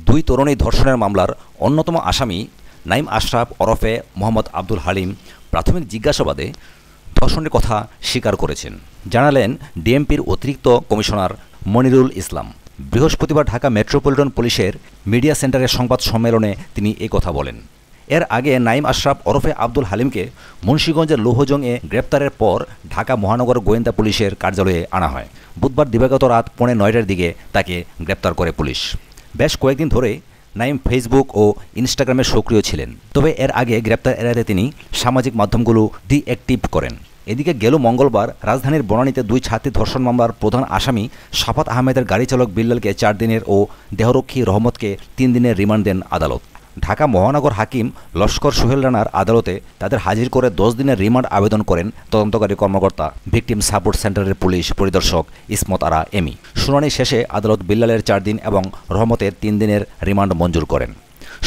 দুই তরুণী ধর্ষণের মামলার অন্যতম আসামি নাঈম আশরাফ ওরফে মোহাম্মদ আব্দুল হালিম প্রাথমিক জিজ্ঞাসাবাদে ধর্ষণের কথা স্বীকার করেছেন। জানালেন ডিএমপির অতিরিক্ত কমিশনার মনিরুল ইসলাম। বৃহস্পতিবার ঢাকা মেট্রোপলিটন পুলিশের মিডিয়া সেন্টারের সংবাদ সম্মেলনে তিনি এ কথা বলেন। এর আগে নাঈম আশরাফ ওরফে আব্দুল হালিমকে মুন্সিগঞ্জের লৌহজংয়ে গ্রেপ্তারের পর ঢাকা মহানগর গোয়েন্দা পুলিশের কার্যালয়ে আনা হয়। বুধবার দিবাগত রাত 9:15টার দিকে তাকে গ্রেপ্তার করে পুলিশ। বেশ কয়েকদিন ধরে নাঈম ফেসবুক ও ইনস্টাগ্রামে সক্রিয় ছিলেন, তবে এর আগে গ্রেপ্তার এড়াতে তিনি সামাজিক মাধ্যমগুলো ডিঅ্যাক্টিভ করেন। এদিকে গেল মঙ্গলবার রাজধানীর বনানীতে দুই ছাত্রী ধর্ষণ মামলার প্রধান আসামি শাফাত আহমেদের গাড়ি চালক বিল্লালকে 4 দিনের ও দেহরক্ষী রহমতকে 3 দিনের রিমান্ড দেন আদালত। ঢাকা মহানগর হাকিম লস্কর সোহেল রানার আদালতে তাদের হাজির করে 10 দিনের রিমান্ড আবেদন করেন তদন্তকারী কর্মকর্তা ভিকটিম সাপোর্ট সেন্টারের পুলিশ পরিদর্শক ইসমত আরা এমি। শুনানি শেষে আদালত বিল্লালের 4 দিন এবং রহমতের 3 দিনের রিমান্ড মঞ্জুর করেন।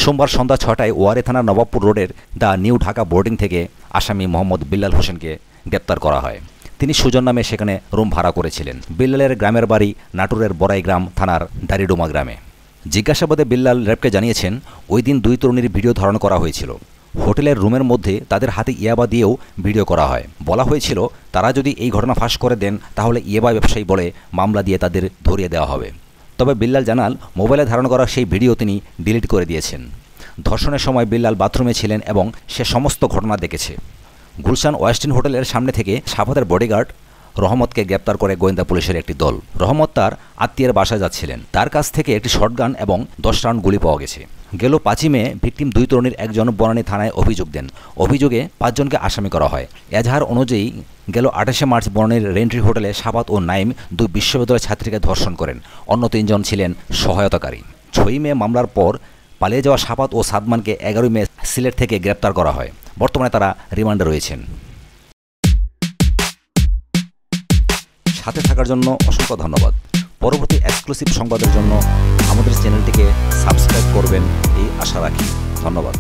সোমবার সন্ধ্যা 6টায় ওয়ারী থানার নবাবপুর রোডের দ্য নিউ ঢাকা বোর্ডিং থেকে আসামি মোহাম্মদ বিল্লাল হোসেনকে গ্রেপ্তার করা হয়। তিনি সুজন নামে সেখানে রুম ভাড়া করেছিলেন। বিল্লালের গ্রামের বাড়ি নাটোরের বড়াইগ্রাম থানার দাড়িডুমা গ্রামে। জিজ্ঞাসাবাদে বিল্লাল র্যাবকে জানিয়েছেন, ওই দিন দুই তরুণীর ভিডিও ধারণ করা হয়েছিল। হোটেলের রুমের মধ্যে তাদের হাতে ইয়াবা দিয়েও ভিডিও করা হয়। বলা হয়েছিল তারা যদি এই ঘটনা ফাঁস করে দেন তাহলে ইয়াবা ব্যবসায়ী বলে মামলা দিয়ে তাদের ধরিয়ে দেওয়া হবে। তবে বিল্লাল জানান মোবাইলে ধারণ করা সেই ভিডিও তিনি ডিলিট করে দিয়েছেন। ধর্ষণের সময় বিল্লাল বাথরুমে ছিলেন এবং সে সমস্ত ঘটনা দেখেছে। গুলশান ওয়েস্টিন হোটেলের সামনে থেকে শাফাতের বডিগার্ড রহমতকে গ্রেপ্তার করে গোয়েন্দা পুলিশের একটি দল। রহমত তার আত্মীয়ের বাসায় যাচ্ছিলেন। তার কাছ থেকে একটি শটগান এবং 10 রাউন্ড গুলি পাওয়া গেছে। গেল 5 মে ভিকটিম দুই তরুণীর একজন বনানী থানায় অভিযোগ দেন। অভিযোগে 5 জনকে আসামি করা হয়। এজাহার অনুযায়ী গেল 28শে মার্চ বনানীর রেন্ট্রি হোটেলে শাফাত ও নাঈম দুই বিশ্ববিদ্যালয় ছাত্রীকে ধর্ষণ করেন। অন্য 3 জন ছিলেন সহায়তাকারী। 6 মে মামলার পর পালিয়ে যাওয়া শাফাত ও সাদমানকে 11 মে সিলেট থেকে গ্রেপ্তার করা হয়। বর্তমানে তারা রিমান্ডে রয়েছেন। সাথে থাকার জন্য অসংখ্য ধন্যবাদ। পরবর্তী এক্সক্লুসিভ সংবাদের জন্য আমাদের চ্যানেলটিকে সাবস্ক্রাইব করবেন এই আশা রাখি। ধন্যবাদ।